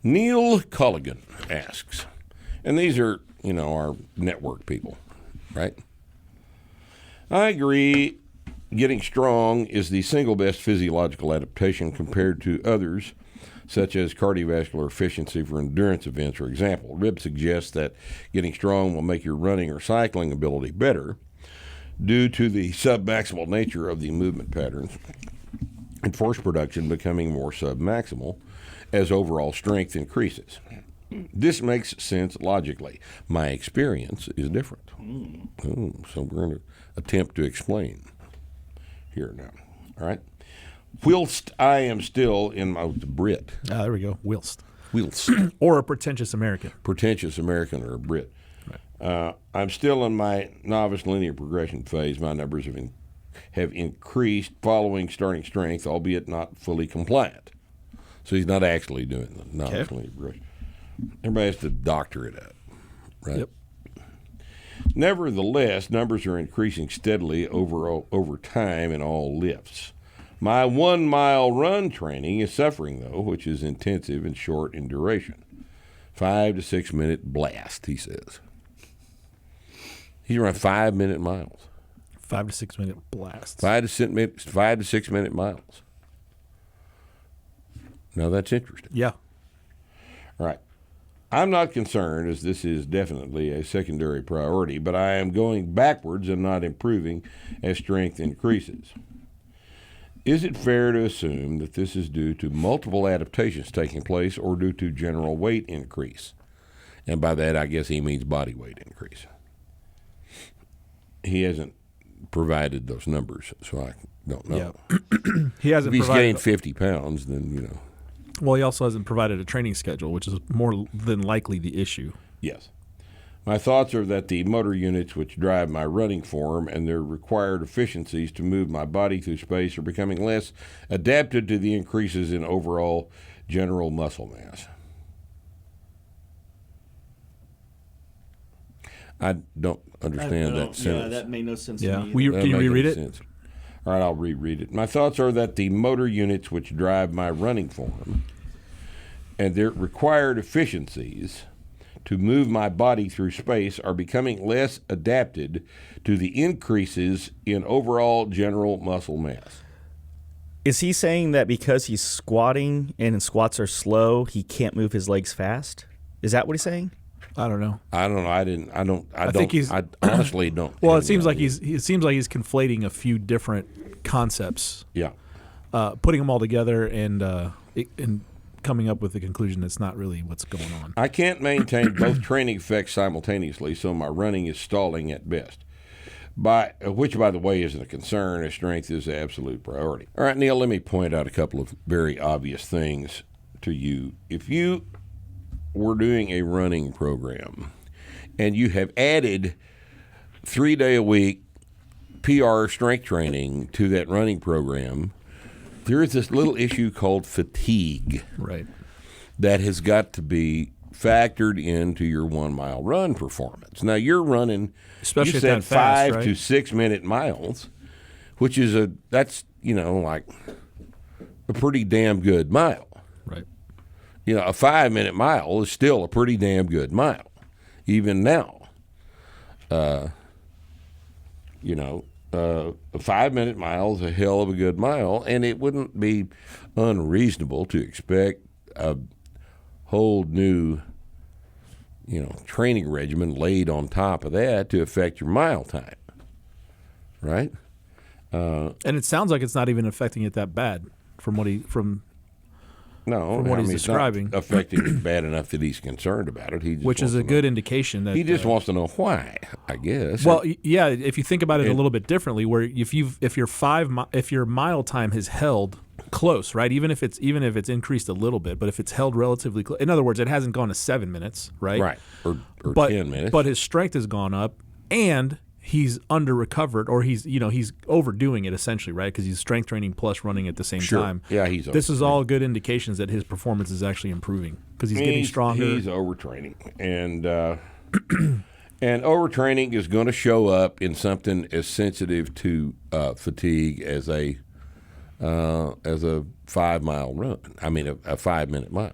Neil Culligan asks, and these are, our network people, right? I agree getting strong is the single best physiological adaptation compared to others, such as cardiovascular efficiency for endurance events, for example. Rib suggests that getting strong will make your running or cycling ability better due to the submaximal nature of the movement patterns and force production becoming more submaximal as overall strength increases. This makes sense logically. My experience is different. So we're going to attempt to explain here now. All right? Whilst I am still in my Brit. There we go. Whilst. Whilst. Or a pretentious American. Pretentious American or a Brit. Right. I'm still in my novice linear progression phase. My numbers have increased following starting strength, albeit not fully compliant. So he's not actually doing the novice linear progression. Everybody has to doctor it up, right? Yep. Nevertheless, numbers are increasing steadily over time in all lifts. My 1 mile run training is suffering, though, which is intensive and short in duration. 5 to 6 minute blast, he says. He's around 5 minute miles. 5 to 6 minute blasts. 5 to 6 minute miles. Now that's interesting. Yeah. All right. I'm not concerned, as this is definitely a secondary priority, but I am going backwards and not improving as strength increases. Is it fair to assume that this is due to multiple adaptations taking place or due to general weight increase? And by that, I guess he means body weight increase. He hasn't provided those numbers, so I don't know. Yeah. He hasn't if he's provided gained 50 pounds, then, Well, he also hasn't provided a training schedule, which is more than likely the issue. Yes. My thoughts are that the motor units which drive my running form and their required efficiencies to move my body through space are becoming less adapted to the increases in overall general muscle mass. I don't understand that sentence. Yeah, that made no sense to me. Can you reread it? Sense. All right, I'll reread it. My thoughts are that the motor units which drive my running form and their required efficiencies to move my body through space are becoming less adapted to the increases in overall general muscle mass. Is he saying that because he's squatting and squats are slow, he can't move his legs fast? Is that what he's saying? I don't know. I don't know. I honestly don't. Well, it seems like he's conflating a few different concepts. Yeah. Putting them all together and coming up with the conclusion that's not really what's going on. I can't maintain both training effects simultaneously, so my running is stalling at best. Which, by the way, isn't a concern, as strength is the absolute priority. All right, Neil, let me point out a couple of very obvious things to you. If you were doing a running program and you have added 3-day-a-week PR strength training to that running program, there is this little issue called fatigue. Right. That has got to be factored into your 1 mile run performance. Now you're running, especially you said 5 right? to 6 minute miles, which is like a pretty damn good mile. Right. A 5 minute mile is still a pretty damn good mile, even now. A 5 minute mile is a hell of a good mile, and it wouldn't be unreasonable to expect a whole new, training regimen laid on top of that to affect your mile time, right? And it sounds like it's not even affecting it that bad from what he's describing. It's not affecting it bad enough that he's concerned about it. Which is a good indication that he just wants to know why, I guess. Well, yeah, if you think about it a little bit differently, where if your mile time has held close, right? Even if it's increased a little bit, but if it's held relatively close, in other words, it hasn't gone to 7 minutes, right? Right, or 10 minutes. But his strength has gone up, and he's under recovered, or he's overdoing it essentially, right? Because he's strength training plus running at the same time. Yeah, This is all good indications that his performance is actually improving because he's getting stronger. He's overtraining, and and overtraining is going to show up in something as sensitive to fatigue as a 5 mile run. I mean, a 5 minute mile.